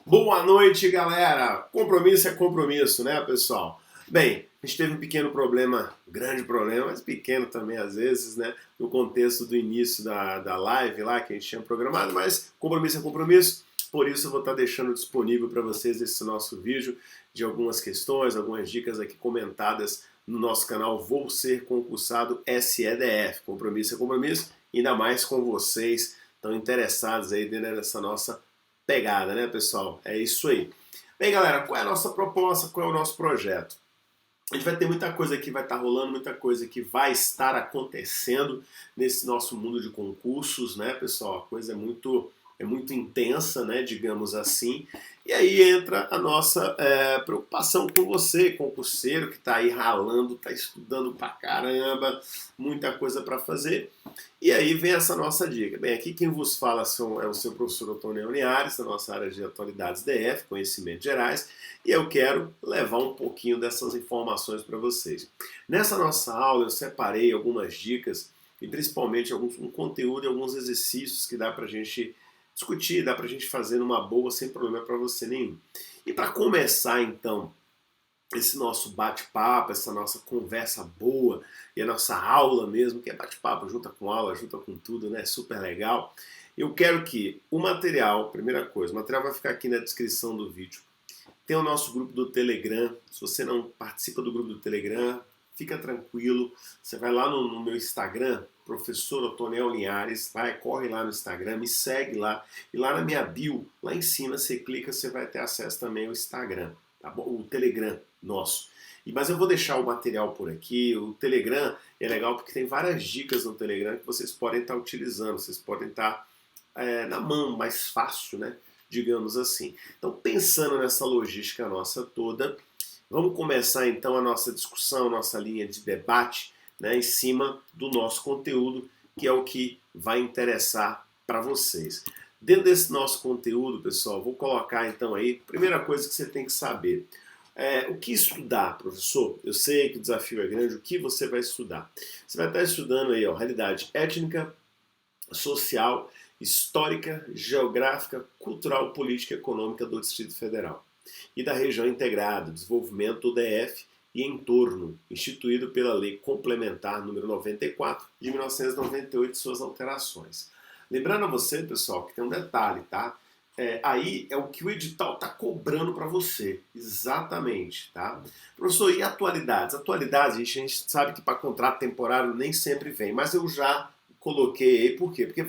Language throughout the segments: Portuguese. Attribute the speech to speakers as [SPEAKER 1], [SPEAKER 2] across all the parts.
[SPEAKER 1] Boa noite, galera! Compromisso é compromisso, né, pessoal? Bem, a gente teve um pequeno problema, um grande problema, mas pequeno também às vezes, né, no contexto do início da live lá que a gente tinha programado, mas compromisso é compromisso, por isso eu vou estar deixando disponível para vocês esse nosso vídeo de algumas questões, algumas dicas aqui comentadas no nosso canal Vou Ser Concursado SEDF. Compromisso é compromisso, ainda mais com vocês tão interessados aí dentro dessa nossa pegada, né, pessoal? É isso aí. Bem, galera, qual é a nossa proposta? Qual é o nosso projeto? A gente vai ter muita coisa que vai estar rolando, muita coisa que vai estar acontecendo nesse nosso mundo de concursos, né, pessoal? A coisa é muito intensa, né, digamos assim. E aí entra a nossa preocupação com você, concurseiro, que está aí ralando, está estudando pra caramba, muita coisa para fazer. E aí vem essa nossa dica. Bem, aqui quem vos fala é o seu professor Otônio Linhares, da nossa área de atualidades DF, conhecimentos gerais, e eu quero levar um pouquinho dessas informações para vocês. Nessa nossa aula eu separei algumas dicas e principalmente um conteúdo e alguns exercícios que dá para a gente discutir, dá pra gente fazer numa boa, sem problema para você nenhum. E para começar, então, esse nosso bate-papo, essa nossa conversa boa e a nossa aula mesmo, que é bate-papo, junta com aula, junta com tudo, né? Super legal. Eu quero que o material, primeira coisa, o material vai ficar aqui na descrição do vídeo. Tem o nosso grupo do Telegram. Se você não participa do grupo do Telegram, fica tranquilo. Você vai lá no meu Instagram, professor Otoniel Linhares, corre lá no Instagram, me segue lá. E lá na minha bio, lá em cima, você clica, você vai ter acesso também ao Instagram, tá bom? O Telegram nosso. Mas eu vou deixar o material por aqui. O Telegram é legal porque tem várias dicas no Telegram que vocês podem estar utilizando. Vocês podem estar na mão, mais fácil, né? Digamos assim. Então, pensando nessa logística nossa toda, vamos começar então a nossa discussão, nossa linha de debate, né, em cima do nosso conteúdo, que é o que vai interessar para vocês. Dentro desse nosso conteúdo, pessoal, vou colocar então aí, primeira coisa que você tem que saber. O que estudar, professor? Eu sei que o desafio é grande, o que você vai estudar? Você vai estar estudando aí, ó, realidade étnica, social, histórica, geográfica, cultural, política e econômica do Distrito Federal e da região integrada, desenvolvimento do DF e entorno, instituído pela Lei Complementar número 94 de 1998 e suas alterações. Lembrando a você, pessoal, que tem um detalhe, tá? Aí é o que o edital está cobrando para você, exatamente, tá? Professor, e atualidades? Atualidades, a gente sabe que para contrato temporário nem sempre vem, mas eu já coloquei aí, por quê? Porque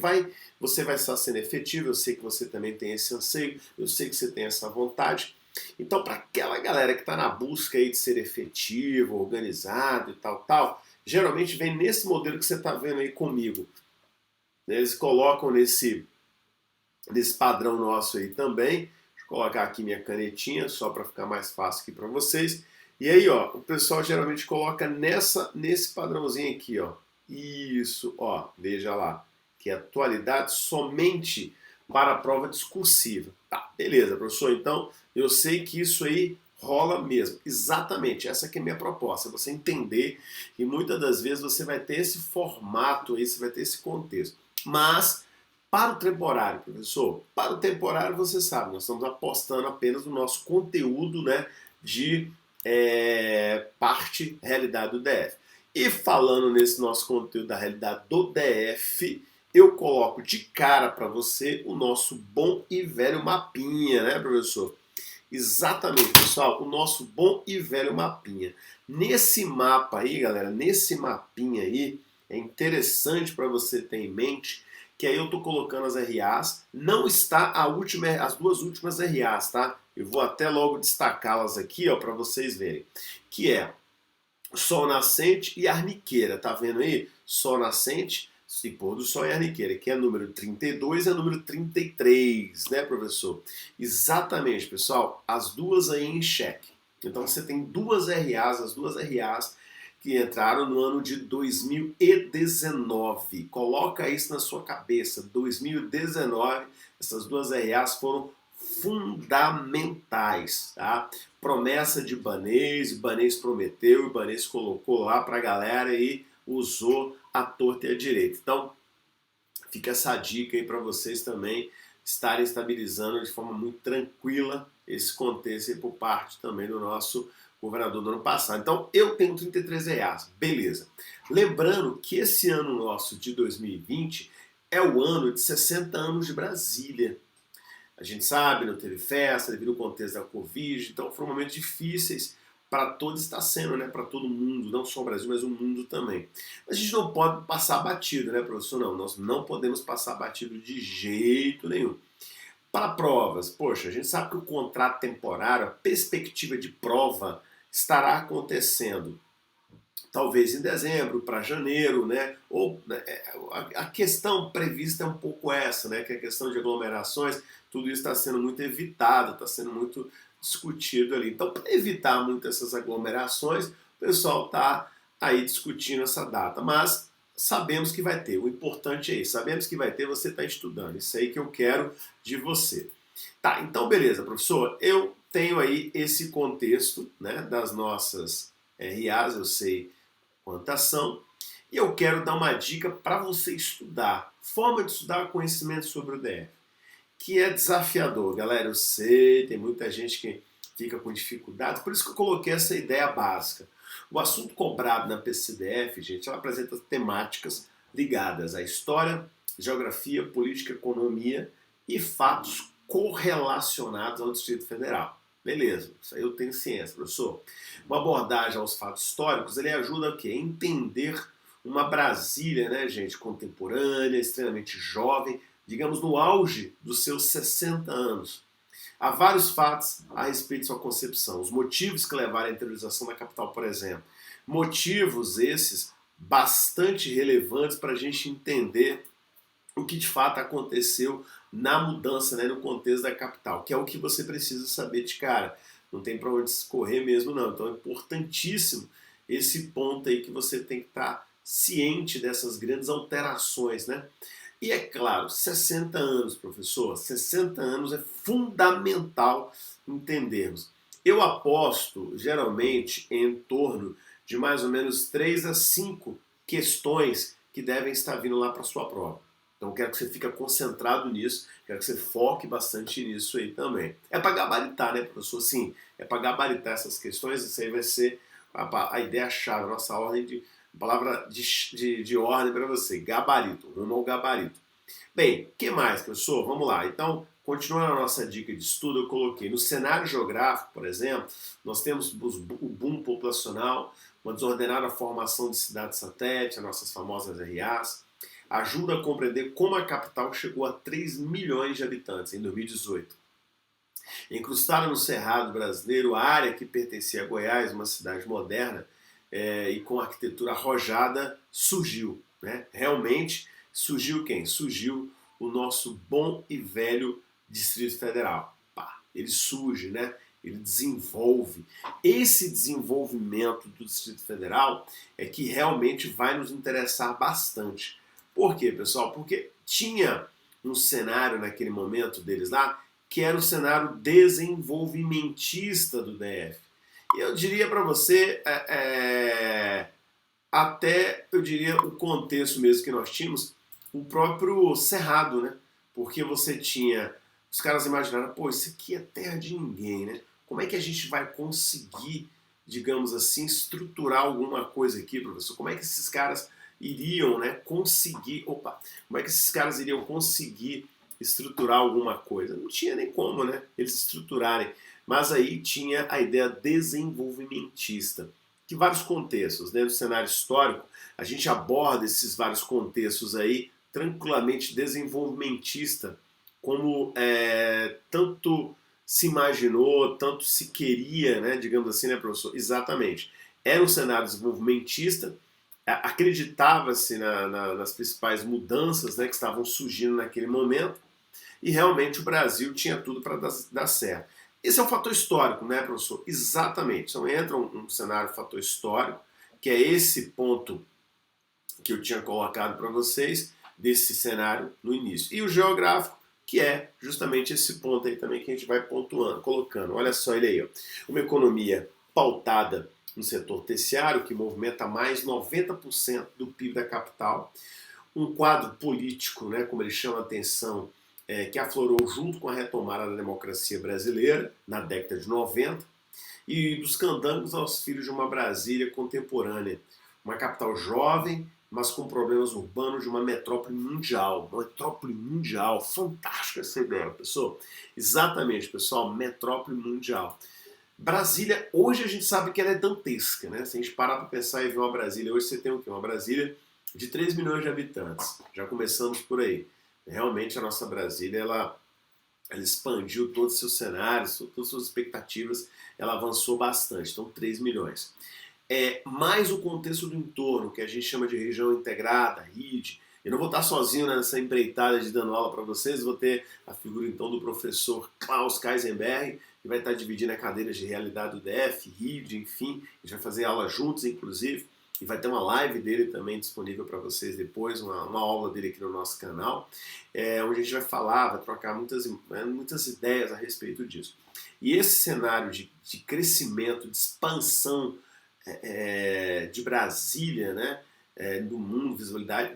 [SPEAKER 1] você vai estar sendo efetivo, eu sei que você também tem esse anseio, eu sei que você tem essa vontade. Então, para aquela galera que está na busca aí de ser efetivo, organizado e tal, geralmente vem nesse modelo que você está vendo aí comigo. Eles colocam nesse padrão nosso aí também. Deixa eu colocar aqui minha canetinha, só para ficar mais fácil aqui para vocês. E aí, ó, o pessoal geralmente coloca nesse padrãozinho aqui, ó. Isso, ó, veja lá, que é atualidade somente para a prova discursiva. Tá, beleza, professor, então eu sei que isso aí rola mesmo. Exatamente, essa que é a minha proposta, você entender que muitas das vezes você vai ter esse formato aí, você vai ter esse contexto. Mas, para o temporário, professor, para o temporário você sabe, nós estamos apostando apenas no nosso conteúdo, né, de parte realidade do DF. E falando nesse nosso conteúdo da realidade do DF, eu coloco de cara para você o nosso bom e velho mapinha, né, professor? Exatamente, pessoal, o nosso bom e velho mapinha. Nesse mapa aí, galera, nesse mapinha aí, é interessante para você ter em mente que aí eu tô colocando as RAs, não está as duas últimas RAs, tá? Eu vou até logo destacá-las aqui, ó, para vocês verem, que é Sol nascente e arniqueira, tá vendo aí? Sol nascente e pôr do sol e arniqueira, que é número 32 e é número 33, né, professor? Exatamente, pessoal, as duas aí em xeque. Então você tem as duas RAs que entraram no ano de 2019. Coloca isso na sua cabeça, 2019, essas duas RAs foram fundamentais, tá? Promessa de Ibanez prometeu, Ibanez colocou lá pra galera e usou a torta e a direita. Então, fica essa dica aí para vocês também, estarem estabilizando de forma muito tranquila esse contexto aí por parte também do nosso governador do ano passado. Então, eu tenho R$ 33, beleza. Lembrando que esse ano nosso de 2020 é o ano de 60 anos de Brasília. A gente sabe, não teve festa devido ao contexto da Covid, então foram momentos difíceis para todos, está sendo, né, para todo mundo, não só o Brasil, mas o mundo também. Mas a gente não pode passar batido, né, professor? Não, nós não podemos passar batido de jeito nenhum. Para provas, poxa, a gente sabe que o contrato temporário, a perspectiva de prova estará acontecendo talvez em dezembro para janeiro, né? Ou a questão prevista é um pouco essa, né? Que é a questão de aglomerações, tudo isso está sendo muito evitado, está sendo muito discutido ali. Então, para evitar muito essas aglomerações, o pessoal está aí discutindo essa data. Mas sabemos que vai ter. O importante é isso. Sabemos que vai ter, você está estudando. Isso aí que eu quero de você. Tá, então beleza, professor. Eu tenho aí esse contexto, né, das nossas RAs, eu sei quantas são, e eu quero dar uma dica para você estudar. Forma de estudar conhecimento sobre o DF, que é desafiador, galera. Eu sei, tem muita gente que fica com dificuldade, por isso que eu coloquei essa ideia básica. O assunto cobrado na PCDF, gente, ela apresenta temáticas ligadas à história, geografia, política, economia e fatos correlacionados ao Distrito Federal. Beleza, isso aí eu tenho ciência, professor. Uma abordagem aos fatos históricos, ele ajuda a quê? Entender uma Brasília, né, gente, contemporânea, extremamente jovem, digamos no auge dos seus 60 anos. Há vários fatos a respeito de sua concepção. Os motivos que levaram à interiorização da capital, por exemplo. Motivos esses bastante relevantes para a gente entender o que de fato aconteceu na mudança, né, no contexto da capital, que é o que você precisa saber de cara. Não tem para onde escorrer mesmo, não. Então é importantíssimo esse ponto aí que você tem que estar ciente dessas grandes alterações, né? E é claro, 60 anos, professor, 60 anos é fundamental entendermos. Eu aposto, geralmente, em torno de mais ou menos 3 a 5 questões que devem estar vindo lá para a sua prova. Então quero que você fique concentrado nisso, quero que você foque bastante nisso aí também. É para gabaritar, né, professor? Sim, é para gabaritar essas questões, isso aí vai ser a ideia-chave, a nossa ordem de palavra de ordem para você, gabarito, rumo ao gabarito. Bem, o que mais, professor? Vamos lá. Então, continuando a nossa dica de estudo, eu coloquei no cenário geográfico, por exemplo, nós temos o boom populacional, uma desordenada formação de cidades satélite, as nossas famosas RAs, ajuda a compreender como a capital chegou a 3 milhões de habitantes em 2018. Encrustada no Cerrado brasileiro, a área que pertencia a Goiás, uma cidade moderna e com arquitetura arrojada, surgiu. Né? Realmente, surgiu quem? Surgiu o nosso bom e velho Distrito Federal. Pá, ele surge, né? Ele desenvolve. Esse desenvolvimento do Distrito Federal é que realmente vai nos interessar bastante. Por quê, pessoal? Porque tinha um cenário naquele momento deles lá que era o cenário desenvolvimentista do DF. E eu diria para você, até eu diria o contexto mesmo que nós tínhamos, o próprio Cerrado, né? Porque você tinha, os caras imaginaram, pô, isso aqui é terra de ninguém, né? Como é que a gente vai conseguir, digamos assim, estruturar alguma coisa aqui, professor? Como é que esses caras iriam, né, conseguir, como é que esses caras iriam conseguir estruturar alguma coisa? Não tinha nem como, né, eles estruturarem. Mas aí tinha a ideia desenvolvimentista, que vários contextos, né, do cenário histórico, a gente aborda esses vários contextos aí tranquilamente desenvolvimentista, como tanto se imaginou, tanto se queria, né, digamos assim, né, professor? Exatamente. Era um cenário desenvolvimentista, acreditava-se nas principais mudanças, né, que estavam surgindo naquele momento, e realmente o Brasil tinha tudo para dar certo. Esse é um fator histórico, né, professor? Exatamente. Então entra um cenário fator histórico, que é esse ponto que eu tinha colocado para vocês, desse cenário no início. E o geográfico, que é justamente esse ponto aí também que a gente vai pontuando, colocando. Olha só ele aí, ó. Uma economia pautada no setor terciário, que movimenta mais 90% do PIB da capital. Um quadro político, né, como ele chama a atenção, que aflorou junto com a retomada da democracia brasileira na década de 90, e dos candangos aos filhos de uma Brasília contemporânea, uma capital jovem, mas com problemas urbanos de uma metrópole mundial. Uma metrópole mundial, fantástica essa ideia, pessoal. Exatamente, pessoal, metrópole mundial. Brasília, hoje a gente sabe que ela é dantesca, né? Se a gente parar para pensar e ver uma Brasília, hoje você tem o quê? Uma Brasília de 3 milhões de habitantes. Já começamos por aí. Realmente a nossa Brasília, ela expandiu todos os seus cenários, todas as suas expectativas, ela avançou bastante, então 3 milhões. Mais o contexto do entorno, que a gente chama de região integrada, RID. Eu não vou estar sozinho nessa empreitada de dando aula para vocês, vou ter a figura então do professor Klaus Kaisenberg, que vai estar dividindo a cadeira de realidade do DF, RID, enfim, a gente vai fazer aula juntos, inclusive, e vai ter uma live dele também disponível para vocês depois, uma aula dele aqui no nosso canal, onde a gente vai falar, vai trocar muitas ideias a respeito disso. E esse cenário de crescimento, de expansão de Brasília, né, do mundo,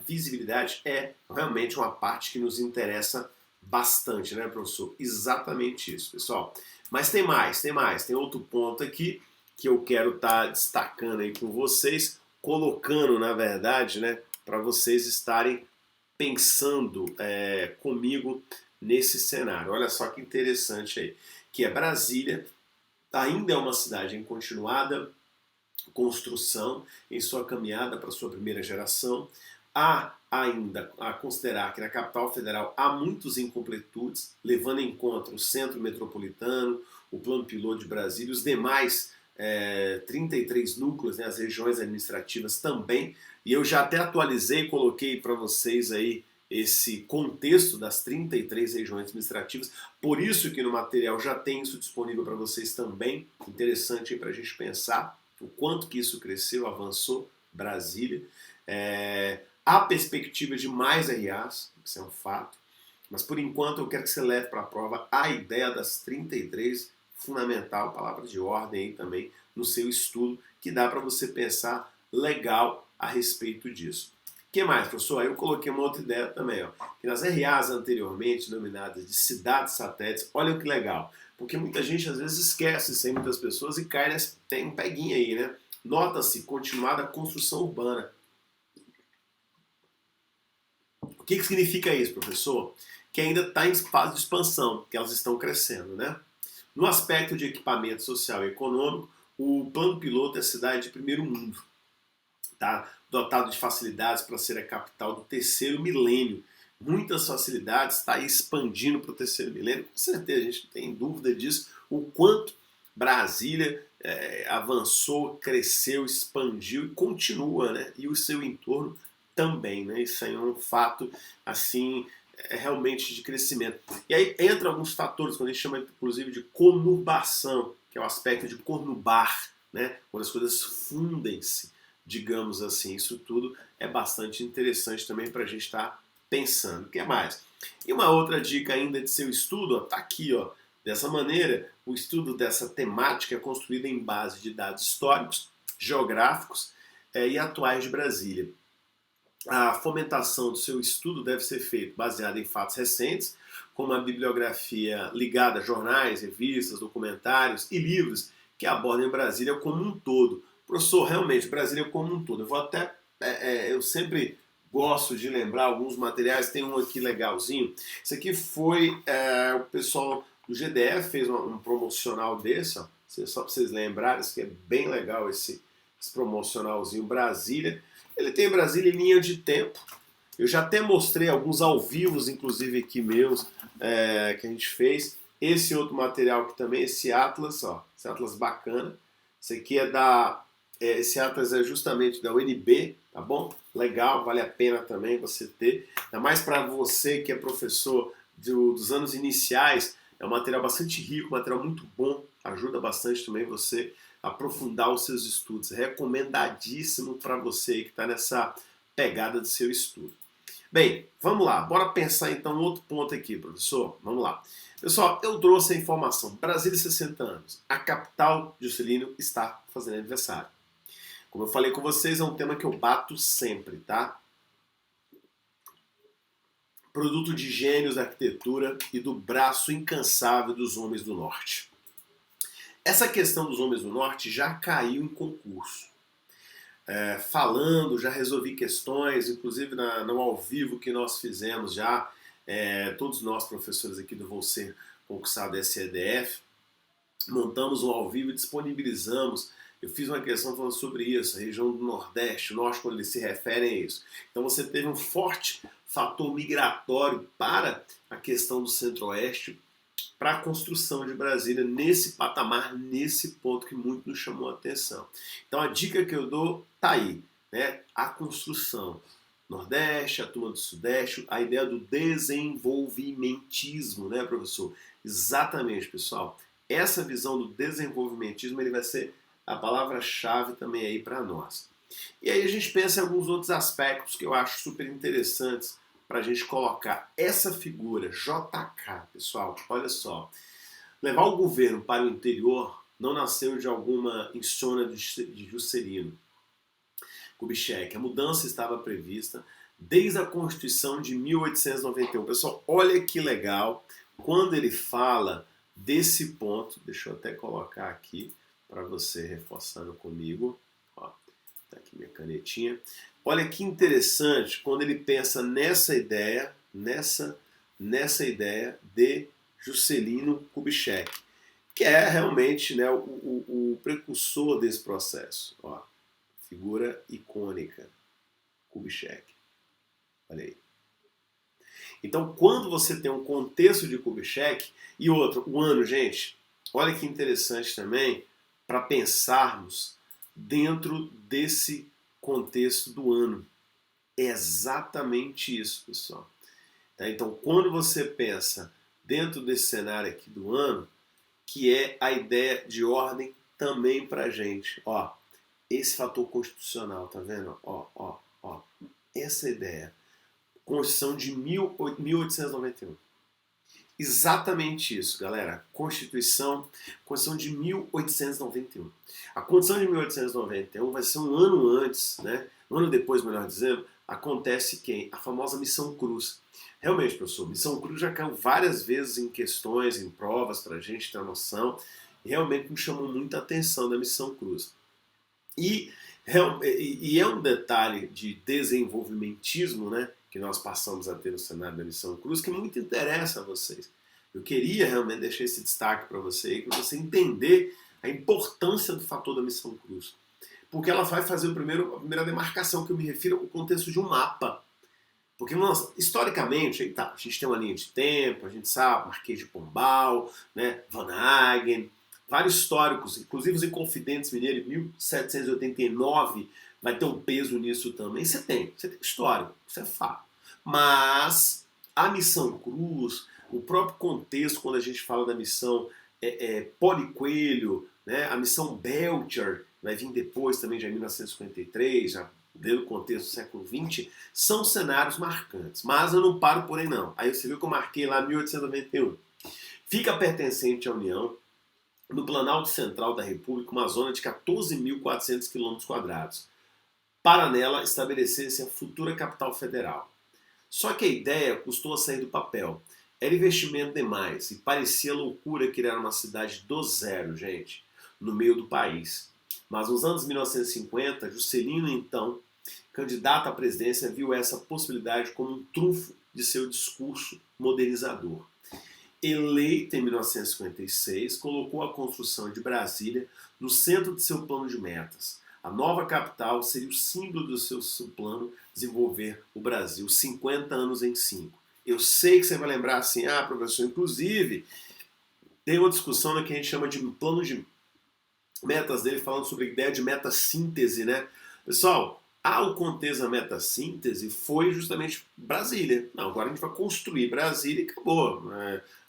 [SPEAKER 1] visibilidade é realmente uma parte que nos interessa bastante, né, professor? Exatamente isso, pessoal. Mas tem mais, tem outro ponto aqui que eu quero estar destacando aí com vocês, colocando, na verdade, né, para vocês estarem pensando comigo nesse cenário. Olha só que interessante aí, que Brasília ainda é uma cidade em continuada construção, em sua caminhada para sua primeira geração. Há ainda a considerar que na capital federal há muitos incompletudes, levando em conta o centro metropolitano, o plano piloto de Brasília, os demais 33 núcleos, né, as regiões administrativas também, e eu já até atualizei e coloquei para vocês aí esse contexto das 33 regiões administrativas, por isso que no material já tem isso disponível para vocês também, interessante para a gente pensar o quanto que isso cresceu, avançou, Brasília. Há perspectiva de mais RAs, isso é um fato, mas por enquanto eu quero que você leve para a prova a ideia das 33, fundamental, palavra de ordem aí também, no seu estudo, que dá para você pensar legal a respeito disso. O que mais, professor? Aí eu coloquei uma outra ideia também, ó, que nas RAs anteriormente denominadas de cidades satélites, olha que legal, porque muita gente às vezes esquece, sem muitas pessoas, e cai nessa, tem um peguinha aí, né? Nota-se continuada construção urbana. O que significa isso, professor? Que ainda está em fase de expansão, que elas estão crescendo, né? No aspecto de equipamento social e econômico, o plano piloto é a cidade de primeiro mundo, tá? Dotado de facilidades para ser a capital do terceiro milênio. Muitas facilidades, está expandindo para o terceiro milênio, com certeza, a gente não tem dúvida disso, o quanto Brasília avançou, cresceu, expandiu e continua, né? E o seu entorno também, né? Isso aí é um fato, assim, realmente de crescimento. E aí entra alguns fatores, quando a gente chama, inclusive, de conurbação, que é o aspecto de conurbar, né? Quando as coisas fundem-se, digamos assim. Isso tudo é bastante interessante também para a gente estar pensando. O que mais? E uma outra dica ainda de seu estudo, está aqui, ó. Dessa maneira, o estudo dessa temática é construído em base de dados históricos, geográficos e atuais de Brasília. A fomentação do seu estudo deve ser feita baseada em fatos recentes, como a bibliografia ligada a jornais, revistas, documentários e livros que abordem Brasília como um todo. Professor, realmente, Brasília como um todo. Eu vou até, eu sempre gosto de lembrar alguns materiais, tem um aqui legalzinho. Isso aqui foi o pessoal do GDF fez um promocional desse, ó, só para vocês lembrarem, isso aqui é bem legal, esse promocionalzinho Brasília. Ele tem Brasília em linha de tempo. Eu já até mostrei alguns ao vivo, inclusive aqui meus, que a gente fez. Esse outro material aqui também, esse Atlas, ó, esse Atlas bacana. Esse aqui esse Atlas é justamente da UNB, tá bom? Legal, vale a pena também você ter. Ainda mais para você que é professor dos anos iniciais, é um material bastante rico, material muito bom, ajuda bastante também você aprofundar os seus estudos. Recomendadíssimo para você que está nessa pegada do seu estudo. Bem, vamos lá. Bora pensar então outro ponto aqui, professor. Vamos lá. Pessoal, eu trouxe a informação. Brasília, 60 anos. A capital de Juscelino está fazendo aniversário. Como eu falei com vocês, é um tema que eu bato sempre, tá? produto de gênios da arquitetura e do braço incansável dos homens do norte. Essa questão dos homens do norte já caiu em concurso. Falando, já resolvi questões, inclusive no ao vivo que nós fizemos já, todos nós professores aqui do Vou Ser Concursado SEDF, montamos um ao vivo e disponibilizamos. Eu fiz uma questão falando sobre isso, a região do Nordeste, o Norte, quando eles se referem a isso. Então você teve um forte fator migratório para a questão do Centro-Oeste, para a construção de Brasília nesse patamar, nesse ponto que muito nos chamou a atenção. Então a dica que eu dou tá aí, né? A construção. Nordeste, a turma do Sudeste, a ideia do desenvolvimentismo, né, professor? Exatamente, pessoal. Essa visão do desenvolvimentismo ele vai ser a palavra-chave também aí para nós. E aí a gente pensa em alguns outros aspectos que eu acho super interessantes para a gente colocar essa figura, JK, pessoal, olha só. Levar o governo para o interior não nasceu de alguma insônia de Juscelino Kubitschek. A mudança estava prevista desde a Constituição de 1891. Pessoal, olha que legal quando ele fala desse ponto. Deixa eu até colocar aqui para você reforçando comigo. Ó, tá aqui minha canetinha. Olha que interessante quando ele pensa nessa ideia de Juscelino Kubitschek, que é realmente, né, o precursor desse processo. Ó, figura icônica, Kubitschek. Olha aí. Então, quando você tem um contexto de Kubitschek e outro, o ano, gente, olha que interessante também para pensarmos dentro desse contexto do ano. É exatamente isso, pessoal. Tá? Então, quando você pensa dentro desse cenário aqui do ano, que é a ideia de ordem também para a gente. Ó, esse fator constitucional, tá vendo? Ó. Essa ideia. Constituição de 1891. Exatamente isso, galera. Constituição de 1891. A Constituição de 1891 vai ser um ano antes, né? Um ano depois, melhor dizendo, acontece quem? A famosa Missão Cruz. Realmente, professor, Missão Cruz já caiu várias vezes em questões, em provas, para a gente ter noção. E realmente me chamou muita atenção da Missão Cruz. E é um detalhe de desenvolvimentismo, né? Que nós passamos a ter no cenário da Missão Cruz, que muito interessa a vocês. Eu queria realmente deixar esse destaque para você, para você entender a importância do fator da Missão Cruz. Porque ela vai fazer a primeira demarcação, que eu me refiro ao contexto de um mapa. Porque, historicamente, a gente tem uma linha de tempo, a gente sabe, Marquês de Pombal, né, Van Hagen, vários históricos, inclusive os Inconfidentes Mineiros, em 1789, vai ter um peso nisso também. Você tem histórico, isso é fato. Mas a Missão Cruz, o próprio contexto, quando a gente fala da missão Poli Coelho, né, a missão Belcher, vai vir depois também, já em 1953, já dentro do contexto do século XX, são cenários marcantes. Mas eu não paro por aí não. Aí você viu que eu marquei lá 1891. Fica pertencente à União, no Planalto Central da República, uma zona de 14.400 km². Para nela estabelecer-se a futura capital federal. Só que a ideia custou a sair do papel. Era investimento demais e parecia loucura criar uma cidade do zero, gente, no meio do país. Mas nos anos 1950, Juscelino, então, candidato à presidência, viu essa possibilidade como um trunfo de seu discurso modernizador. Eleito em 1956, colocou a construção de Brasília no centro de seu plano de metas. A nova capital seria o símbolo do seu plano desenvolver o Brasil 50 anos em 5. Eu sei que você vai lembrar assim, professor, inclusive, tem uma discussão que a gente chama de plano de metas dele, falando sobre a ideia de meta-síntese, né? Pessoal, o contexto da meta-síntese foi justamente Brasília. Não, agora a gente vai construir Brasília e acabou.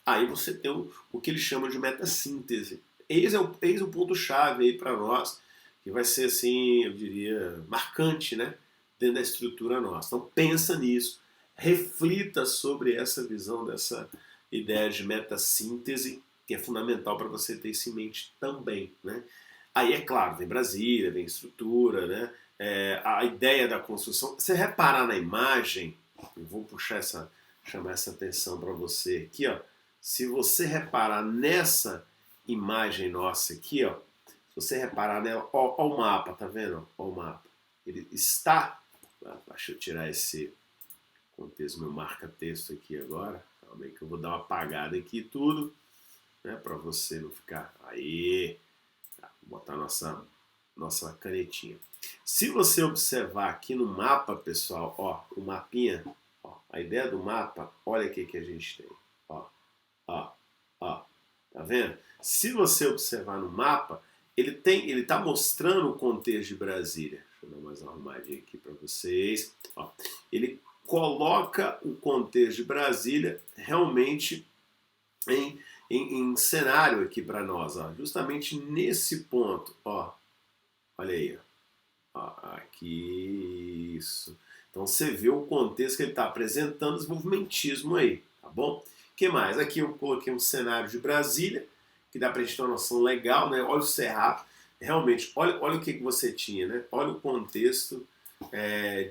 [SPEAKER 1] Aí você tem o que ele chama de meta-síntese. Eis o ponto-chave aí para nós, que vai ser assim, eu diria, marcante, né? Dentro da estrutura nossa. Então pensa nisso, reflita sobre essa visão dessa ideia de meta-síntese, que é fundamental para você ter isso em mente também, né? Aí, é claro, vem Brasília, vem estrutura, né? A ideia da construção. Você reparar na imagem, eu vou puxar essa chamar essa atenção para você aqui, ó. Se você reparar nessa imagem nossa aqui, ó, se você reparar nela, ó o mapa, tá vendo? Ó o mapa. Ele está... Deixa eu tirar esse contexto, meu marca-texto aqui agora. Calma aí que eu vou dar uma apagada aqui e tudo, né? Para você não ficar... Aí! Tá, vou botar nossa canetinha. Se você observar aqui no mapa, pessoal, ó, o mapinha, ó, a ideia do mapa, olha o que a gente tem. Ó, ó, ó, tá vendo? Se você observar no mapa, ele tá mostrando o contexto de Brasília. Deixa eu dar mais uma arrumadinha aqui para vocês. Ó, ele coloca o contexto de Brasília realmente em cenário aqui para nós, ó, justamente nesse ponto, ó, olha aí, ó, aqui, isso. Então você vê o contexto que ele está apresentando, desenvolvimentismo aí, tá bom? O que mais? Aqui eu coloquei um cenário de Brasília, que dá para a gente ter uma noção legal, né? Olha o cerrado, realmente, olha o que você tinha, né? Olha o contexto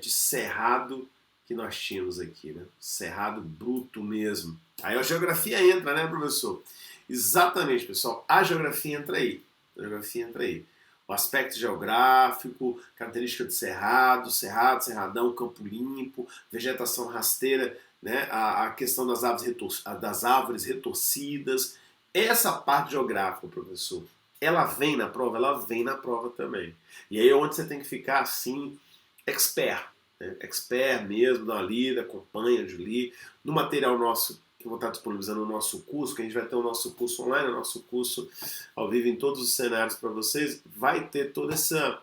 [SPEAKER 1] de cerrado que nós tínhamos aqui, né? Cerrado bruto mesmo. Aí a geografia entra, né, professor? Exatamente, pessoal. A geografia entra aí. A geografia entra aí. O aspecto geográfico, característica de cerrado, cerradão, campo limpo, vegetação rasteira, né? A questão das árvores retorcidas. Essa parte geográfica, professor, ela vem na prova? Ela vem na prova também. E aí é onde você tem que ficar assim, expert. Né? Expert mesmo, dá uma lida, acompanha, Julie. No material nosso, que eu vou estar disponibilizando no nosso curso, que a gente vai ter o nosso curso online, o nosso curso ao vivo em todos os cenários para vocês, vai ter toda essa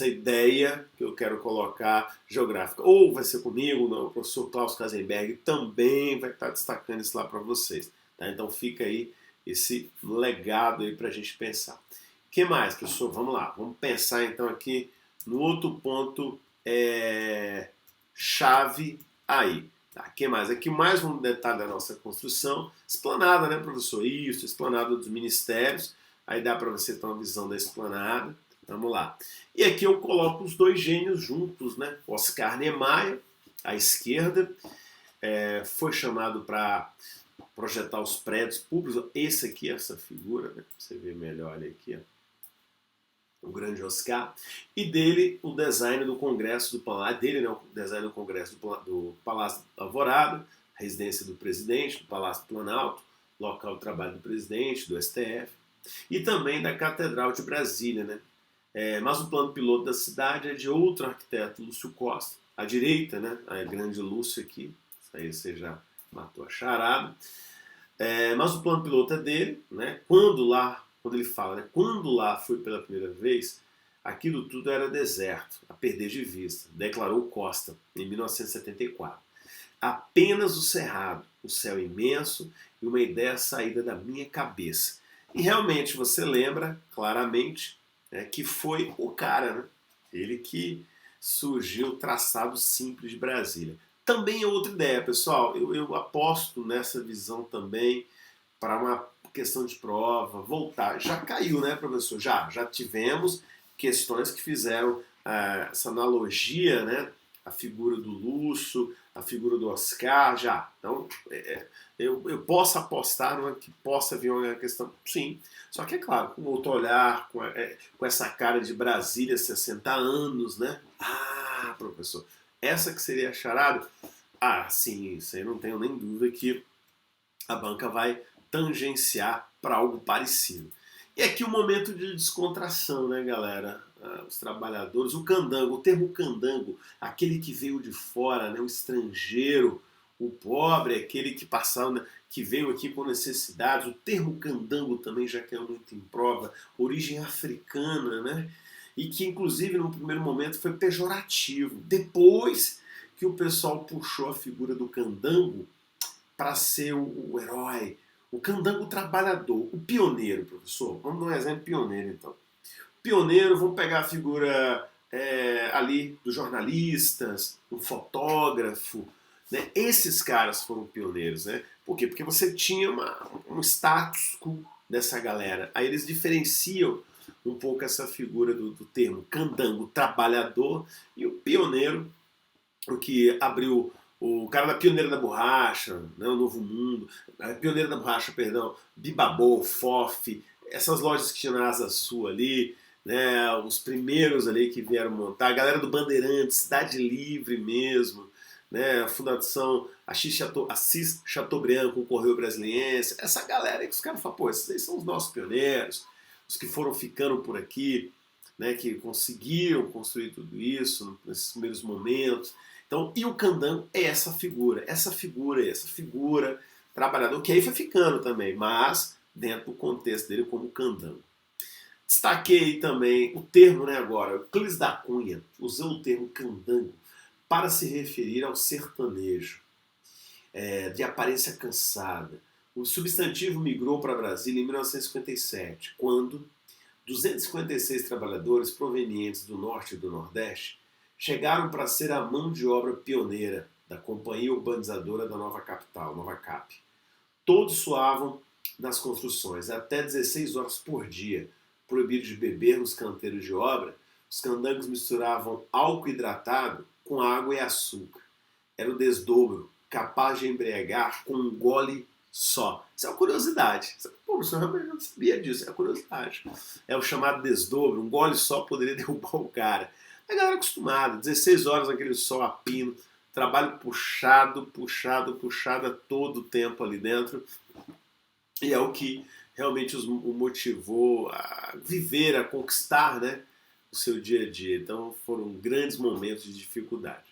[SPEAKER 1] ideia que eu quero colocar geográfica. Ou vai ser comigo, o professor Klaus Kazenberg também vai estar destacando isso lá para vocês. Tá? Então fica aí esse legado aí para a gente pensar. O que mais, professor? Vamos lá, vamos pensar então aqui no outro ponto chave aí. Tá, que mais? Aqui mais um detalhe da nossa construção. Esplanada, né, professor? Isso, esplanada dos ministérios. Aí dá para você ter uma visão da esplanada. Vamos lá. E aqui eu coloco os dois gênios juntos, né? Oscar Niemeyer, à esquerda, foi chamado para projetar os prédios públicos. Esse aqui, essa figura, né? Você vê melhor ali aqui, ó. O grande Oscar, e dele o design do Congresso do Palácio, dele, né, o design do Congresso do Palácio Alvorada, residência do presidente, do Palácio Planalto, local de trabalho do presidente, do STF, e também da Catedral de Brasília, né? Mas o plano piloto da cidade é de outro arquiteto, Lúcio Costa, à direita, né? A grande Lúcio aqui, isso aí você já matou a charada. Mas o plano piloto é dele, né? Quando ele fala, né, quando lá fui pela primeira vez, aquilo tudo era deserto, a perder de vista, declarou Costa em 1974. Apenas o cerrado, o céu imenso e uma ideia saída da minha cabeça. E realmente você lembra claramente, né, que foi o cara, né? Ele que surgiu o traçado simples de Brasília. Também é outra ideia, pessoal. Eu aposto nessa visão também para uma questão de prova, voltar. Já caiu, né, professor? Já tivemos questões que fizeram essa analogia, né? A figura do Lúcio, a figura do Oscar, já. Então, eu posso apostar numa que possa vir uma questão, sim. Só que, é claro, com outro olhar, com essa cara de Brasília, 60 anos, né? Ah, professor, essa que seria a charada? Ah, sim, isso aí não tenho nem dúvida que a banca vai tangenciar para algo parecido. E aqui o momento de descontração, né, galera? Os trabalhadores, o candango, o termo candango, aquele que veio de fora, né, o estrangeiro, o pobre, aquele que passou, né, que veio aqui com necessidades. O termo candango também já caiu muito em prova, origem africana, né? E que inclusive no primeiro momento foi pejorativo. Depois que o pessoal puxou a figura do candango para ser o herói, o candango trabalhador, o pioneiro, professor. Vamos dar um exemplo pioneiro, então. Pioneiro, vamos pegar a figura ali dos jornalistas, do fotógrafo, né? Esses caras foram pioneiros, né? Por quê? Porque você tinha um status quo dessa galera. Aí eles diferenciam um pouco essa figura do termo candango trabalhador e o pioneiro, o que abriu o cara da Pioneira da Borracha, né, o Novo Mundo, a Pioneira da Borracha, perdão, Bibabô, FOF, essas lojas que tinham na Asa Sul ali, né, os primeiros ali que vieram montar, a galera do Bandeirantes, Cidade Livre mesmo, né, a Fundação Assis Chateaubriand com o Correio Brasiliense, essa galera aí que os caras falam, pô, esses aí são os nossos pioneiros, os que foram ficando por aqui, né, que conseguiram construir tudo isso nesses primeiros momentos. Então, e o candango é essa figura trabalhador, que aí foi ficando também, mas dentro do contexto dele como candango. Destaquei também o termo, né, agora, Euclides da Cunha usou o termo candango para se referir ao sertanejo, de aparência cansada. O substantivo migrou para Brasília em 1957, quando 256 trabalhadores provenientes do Norte e do Nordeste chegaram para ser a mão de obra pioneira da Companhia Urbanizadora da Nova Capital, Nova Cap. Todos suavam nas construções, até 16 horas por dia, proibido de beber nos canteiros de obra. Os candangos misturavam álcool hidratado com água e açúcar. Era o desdobro, capaz de embriagar com um gole só. Isso é uma curiosidade. Pô, o senhor realmente não sabia disso, é uma curiosidade. É o chamado desdobro, um gole só poderia derrubar o cara. A galera acostumada, 16 horas naquele sol a pino, trabalho puxado a todo o tempo ali dentro. E é o que realmente o motivou a viver, a conquistar, né, o seu dia a dia. Então foram grandes momentos de dificuldade.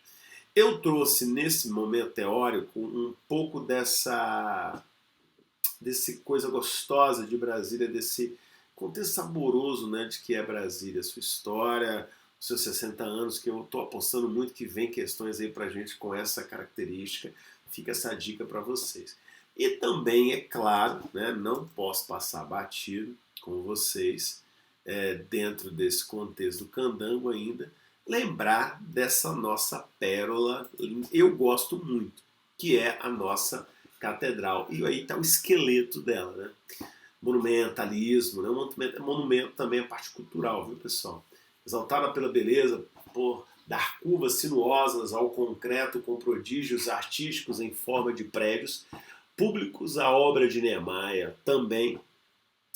[SPEAKER 1] Eu trouxe nesse momento teórico um pouco desse coisa gostosa de Brasília, desse contexto saboroso, né, de que é Brasília, sua história, os seus 60 anos, que eu estou apostando muito que vem questões aí pra gente com essa característica. Fica essa dica para vocês. E também, é claro, né, não posso passar batido com vocês, dentro desse contexto do candango ainda, lembrar dessa nossa pérola, eu gosto muito, que é a nossa catedral. E aí está o esqueleto dela, né? Monumentalismo, né? Monumento também é parte cultural, viu, pessoal? Exaltada pela beleza, por dar curvas sinuosas ao concreto com prodígios artísticos em forma de prédios públicos, a obra de Niemeyer também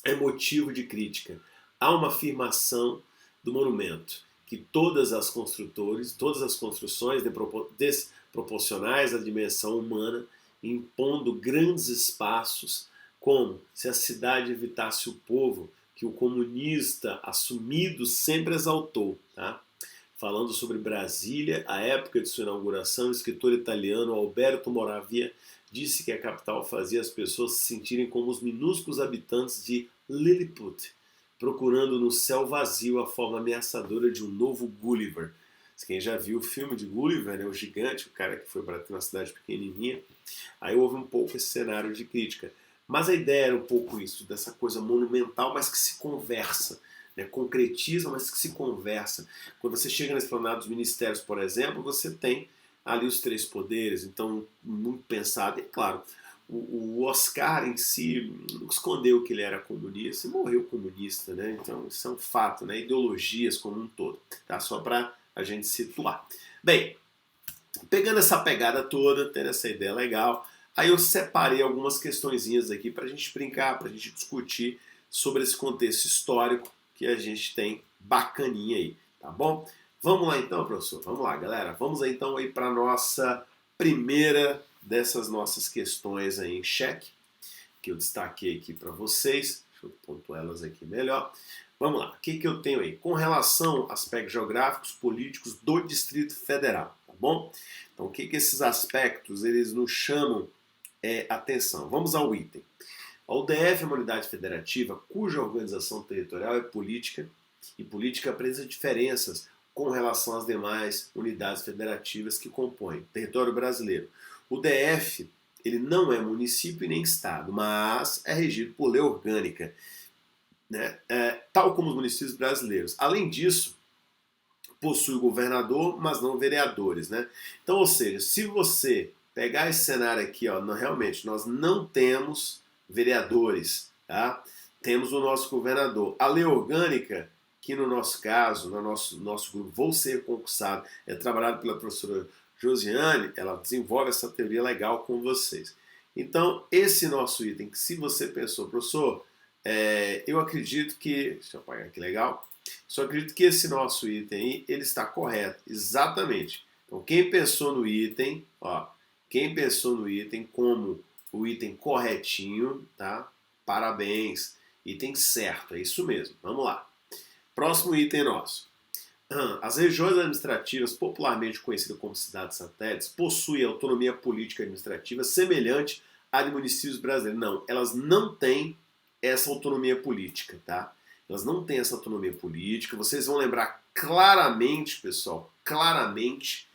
[SPEAKER 1] é motivo de crítica. Há uma afirmação do monumento que todas as construções desproporcionais à dimensão humana, impondo grandes espaços, como se a cidade evitasse o povo que o comunista assumido sempre exaltou. Tá? Falando sobre Brasília, a época de sua inauguração, o escritor italiano Alberto Moravia disse que a capital fazia as pessoas se sentirem como os minúsculos habitantes de Lilliput, procurando no céu vazio a forma ameaçadora de um novo Gulliver. Quem já viu o filme de Gulliver, né, o gigante, o cara que foi para uma cidade pequenininha, aí houve um pouco esse cenário de crítica. Mas a ideia era um pouco isso, dessa coisa monumental, mas que se conversa, né, concretiza, mas que se conversa. Quando você chega na esplanada dos ministérios, por exemplo, você tem ali os três poderes, então muito pensado. E claro, o Oscar em si escondeu que ele era comunista e morreu comunista, né? Então isso é um fato, né? Ideologias como um todo, tá? Só para a gente situar. Bem, pegando essa pegada toda, tendo essa ideia legal, aí eu separei algumas questõezinhas aqui para a gente brincar, para a gente discutir sobre esse contexto histórico que a gente tem bacaninha aí, tá bom? Vamos lá então, professor? Vamos lá, galera. Vamos então aí para a nossa primeira dessas nossas questões aí em xeque, que eu destaquei aqui para vocês. Deixa eu pontuá-las aqui melhor. Vamos lá. O que eu tenho aí? Com relação a aspectos geográficos, políticos do Distrito Federal, tá bom? Então, o que esses aspectos eles nos chamam atenção? Vamos ao item. A UDF é uma unidade federativa cuja organização territorial é política, e política apresenta diferenças com relação às demais unidades federativas que compõem o território brasileiro. O DF ele não é município e nem estado, mas é regido por lei orgânica, né? Tal como os municípios brasileiros. Além disso, possui governador, mas não vereadores, né? Então, ou seja, se você pegar esse cenário aqui, ó, realmente nós não temos vereadores, tá? Temos o nosso governador. A lei orgânica que no nosso caso, no nosso grupo, Vou Ser Concursado, é trabalhado pela professora Josiane, ela desenvolve essa teoria legal com vocês. Então, esse nosso item, que se você pensou, professor, eu acredito que, deixa eu apagar aqui, legal, só acredito que esse nosso item aí, ele está correto, exatamente. Então, quem pensou no item, ó, quem pensou no item como o item corretinho, tá? Parabéns, item certo, é isso mesmo. Vamos lá. Próximo item nosso. As regiões administrativas, popularmente conhecidas como cidades satélites, possuem autonomia política administrativa semelhante à de municípios brasileiros. Não, elas não têm essa autonomia política, tá? Elas não têm essa autonomia política. Vocês vão lembrar claramente, pessoal, claramente,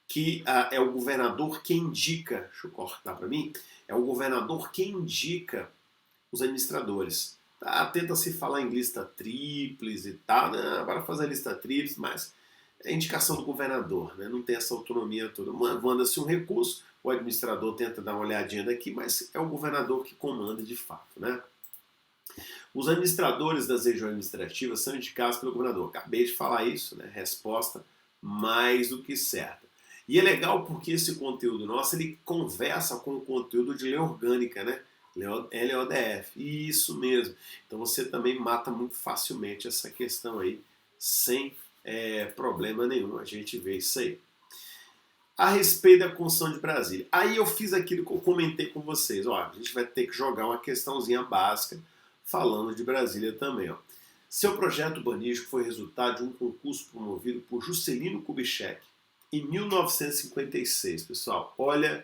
[SPEAKER 1] que é o governador que indica, deixa eu cortar para mim, é o governador que indica os administradores. Tá? Tenta se falar em lista tríplice e tal, né? Agora fazer lista tríplice, mas é indicação do governador, né? Não tem essa autonomia toda. Manda-se um recurso, o administrador tenta dar uma olhadinha daqui, mas é o governador que comanda de fato, né? Os administradores das regiões administrativas são indicados pelo governador. Acabei de falar isso, né? Resposta mais do que certa. E é legal porque esse conteúdo nosso, ele conversa com o conteúdo de lei orgânica, né? LODF, isso mesmo. Então você também mata muito facilmente essa questão aí, sem problema nenhum, a gente vê isso aí. A respeito da Constituição de Brasília, aí eu fiz aquilo que eu comentei com vocês, ó, a gente vai ter que jogar uma questãozinha básica, falando de Brasília também, ó. Seu projeto urbanístico foi resultado de um concurso promovido por Juscelino Kubitschek em 1956, pessoal. Olha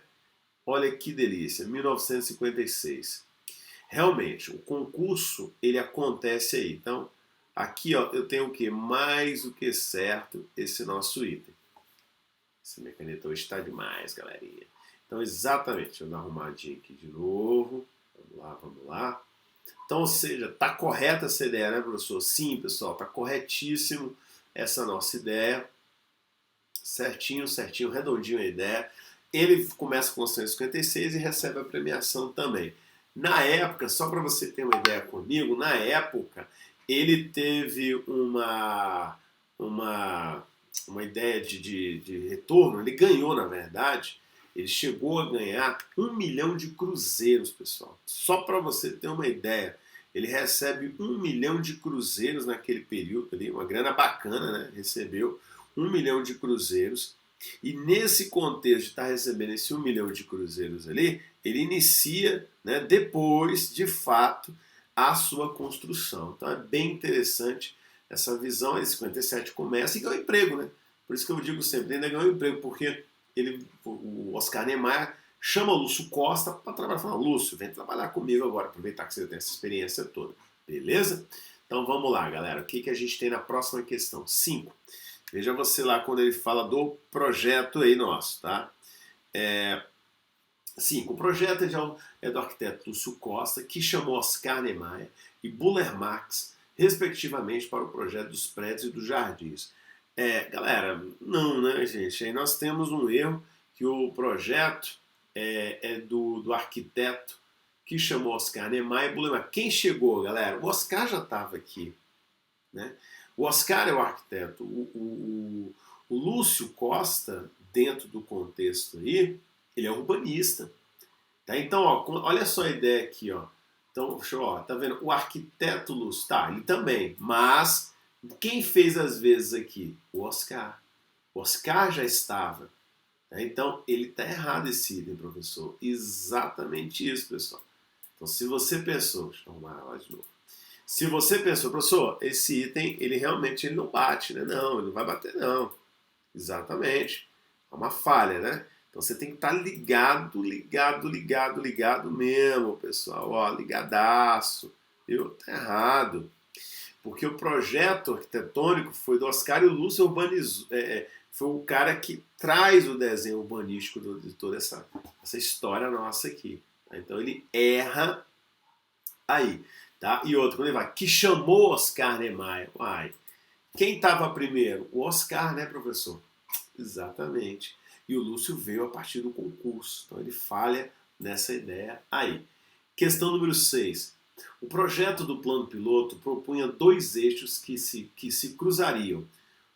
[SPEAKER 1] que delícia, 1956. Realmente, o concurso, ele acontece aí. Então, aqui ó, eu tenho o que? Mais do que certo esse nosso item. Essa minha caneta hoje está demais, galerinha. Então, exatamente, deixa eu dar uma arrumadinha aqui de novo. Vamos lá. Então, ou seja, está correta essa ideia, né, professor? Sim, pessoal, está corretíssimo essa nossa ideia. Certinho, redondinho a ideia. Ele começa com 1956 e recebe a premiação também. Na época, só para você ter uma ideia comigo, na época ele teve uma ideia de retorno, ele ganhou na verdade, ele chegou a ganhar 1 milhão de cruzeiros, pessoal. Só para você ter uma ideia, ele recebe 1 milhão de cruzeiros naquele período ali, uma grana bacana, né? Recebeu 1 milhão de cruzeiros. E nesse contexto de estar recebendo esse 1 milhão de cruzeiros ali, ele inicia, né, depois, de fato, a sua construção. Então é bem interessante essa visão. Em 57 começa e ganha um emprego, né? Por isso que eu digo sempre, ele ainda ganhou um emprego, porque o Oscar Niemeyer chama o Lúcio Costa para trabalhar. Fala, Lúcio, vem trabalhar comigo agora, aproveitar que você tem essa experiência toda. Beleza? Então vamos lá, galera. O que a gente tem na próxima questão? 5. Veja você lá quando ele fala do projeto aí nosso, tá? 5. O projeto é do arquiteto Lúcio Costa, que chamou Oscar Niemeyer e Buller Marx, respectivamente, para o projeto dos prédios e dos jardins. Galera, não, né, gente? Aí nós temos um erro que o projeto é do arquiteto que chamou Oscar Niemeyer e Buller Marx. Quem chegou, galera? O Oscar já estava aqui, né? O Oscar é o arquiteto. O Lúcio Costa, dentro do contexto aí, ele é urbanista. Tá? Então, ó, olha só a ideia aqui. Ó. Então, tá vendo? O arquiteto Lúcio, tá, ele também. Mas quem fez as vezes aqui? O Oscar. O Oscar já estava. Tá? Então, ele está errado esse item, professor. Exatamente isso, pessoal. Então, se você pensou... Deixa eu arrumar lá de novo. Se você pensou, professor, esse item, ele realmente não bate, né? Não, ele não vai bater, não. Exatamente. É uma falha, né? Então você tem que estar ligado mesmo, pessoal. Ó, ligadaço. Viu? Tá errado. Porque o projeto arquitetônico foi do Oscar e o Lúcio urbanizou. Foi o cara que traz o desenho urbanístico de toda essa história nossa aqui. Então ele erra aí. Tá? E outro, quando ele vai, que chamou Oscar Niemeyer. Uai, quem estava primeiro? O Oscar, né, professor? Exatamente. E o Lúcio veio a partir do concurso. Então ele falha nessa ideia aí. Questão número 6. O projeto do plano piloto propunha dois eixos que se cruzariam,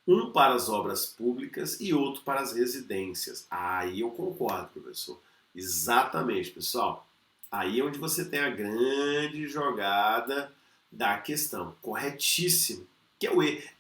[SPEAKER 1] um para as obras públicas e outro para as residências. Aí eu concordo, professor. Exatamente, pessoal. Aí é onde você tem a grande jogada da questão. Corretíssimo. Que é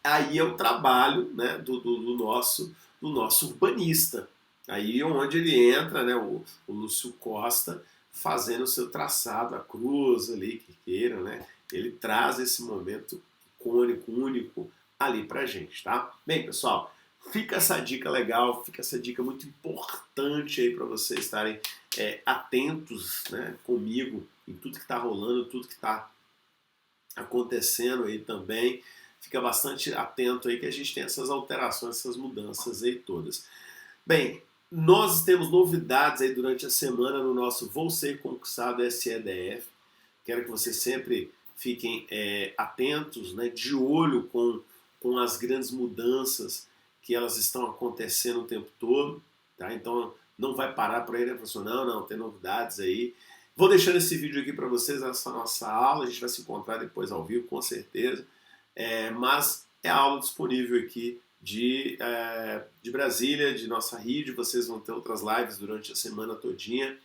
[SPEAKER 1] aí é o trabalho, né, do nosso urbanista. Aí é onde ele entra, né, o Lúcio Costa, fazendo o seu traçado, a cruz ali, que queiram, né? Ele traz esse momento icônico, único, ali pra gente, tá? Bem, pessoal, fica essa dica legal, fica essa dica muito importante aí para vocês estarem atentos, né, comigo em tudo que está rolando, tudo que está acontecendo aí também. Fica bastante atento aí que a gente tem essas alterações, essas mudanças aí todas. Bem, nós temos novidades aí durante a semana no nosso Vou Ser Concursado SEDF. Quero que vocês sempre fiquem atentos, né, de olho com as grandes mudanças que elas estão acontecendo o tempo todo. Tá? Então não vai parar por aí, né, professor? Não, tem novidades aí. Vou deixando esse vídeo aqui para vocês, essa nossa aula. A gente vai se encontrar depois ao vivo, com certeza. Mas é a aula disponível aqui de Brasília, de nossa rede. Vocês vão ter outras lives durante a semana todinha.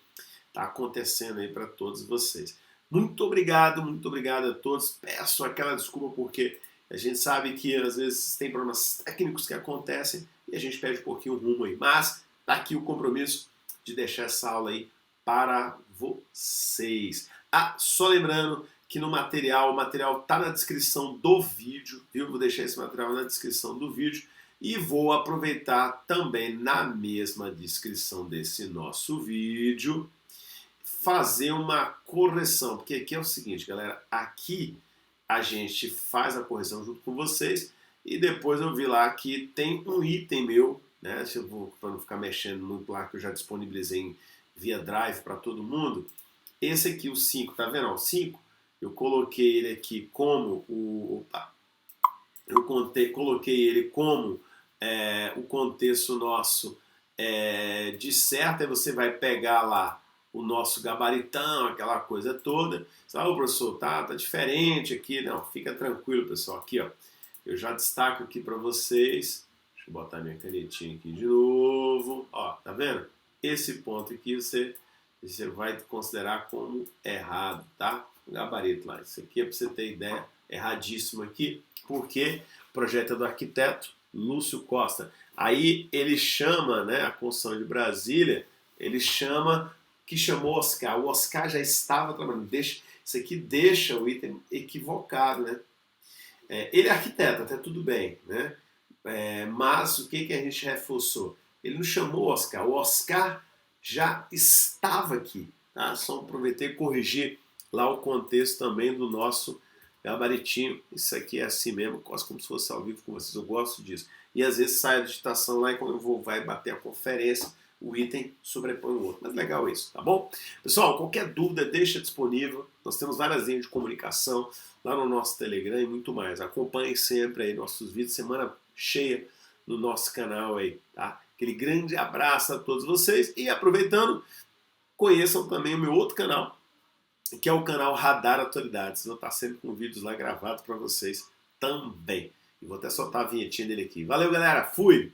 [SPEAKER 1] Tá acontecendo aí para todos vocês. Muito obrigado a todos. Peço aquela desculpa porque a gente sabe que às vezes tem problemas técnicos que acontecem e a gente perde um pouquinho o rumo aí. Mas tá aqui o compromisso de deixar essa aula aí para vocês. Só lembrando que o material tá na descrição do vídeo, viu? Vou deixar esse material na descrição do vídeo e vou aproveitar também na mesma descrição desse nosso vídeo fazer uma correção, porque aqui é o seguinte, galera, aqui a gente faz a correção junto com vocês e depois eu vi lá que tem um item meu, né, para não ficar mexendo muito lá, que eu já disponibilizei via Drive para todo mundo. Esse aqui, o 5, tá vendo? O 5, eu coloquei ele aqui como coloquei ele como o contexto nosso de certo, aí você vai pegar lá o nosso gabaritão, aquela coisa toda. Sabe, professor, tá diferente aqui. Não, fica tranquilo, pessoal. Aqui, ó, eu já destaco aqui para vocês. Deixa eu botar minha canetinha aqui de novo. Ó, tá vendo? Esse ponto aqui você vai considerar como errado, tá? O gabarito lá. Isso aqui é para você ter ideia, erradíssimo aqui, porque o projeto é do arquiteto Lúcio Costa. Aí ele chama, né, a construção de Brasília, ele chama, que chamou Oscar. O Oscar já estava trabalhando. Isso aqui deixa o item equivocado, né? Ele é arquiteto, até tudo bem, né? Mas o que a gente reforçou? Ele não chamou o Oscar. O Oscar já estava aqui, tá? Só aproveitei e corrigir lá o contexto também do nosso gabaritinho. Isso aqui é assim mesmo, quase como se fosse ao vivo com vocês. Eu gosto disso. E às vezes sai a digitação lá e quando vai bater a conferência, o item sobrepõe o outro. Mas legal isso, tá bom? Pessoal, qualquer dúvida, deixa disponível. Nós temos várias linhas de comunicação lá no nosso Telegram e muito mais. Acompanhem sempre aí nossos vídeos, semana cheia no nosso canal aí, tá? Aquele grande abraço a todos vocês e aproveitando, conheçam também o meu outro canal, que é o canal Radar Atualidades. Eu vou estar sempre com vídeos lá gravados para vocês também. E vou até soltar a vinhetinha dele aqui. Valeu, galera. Fui!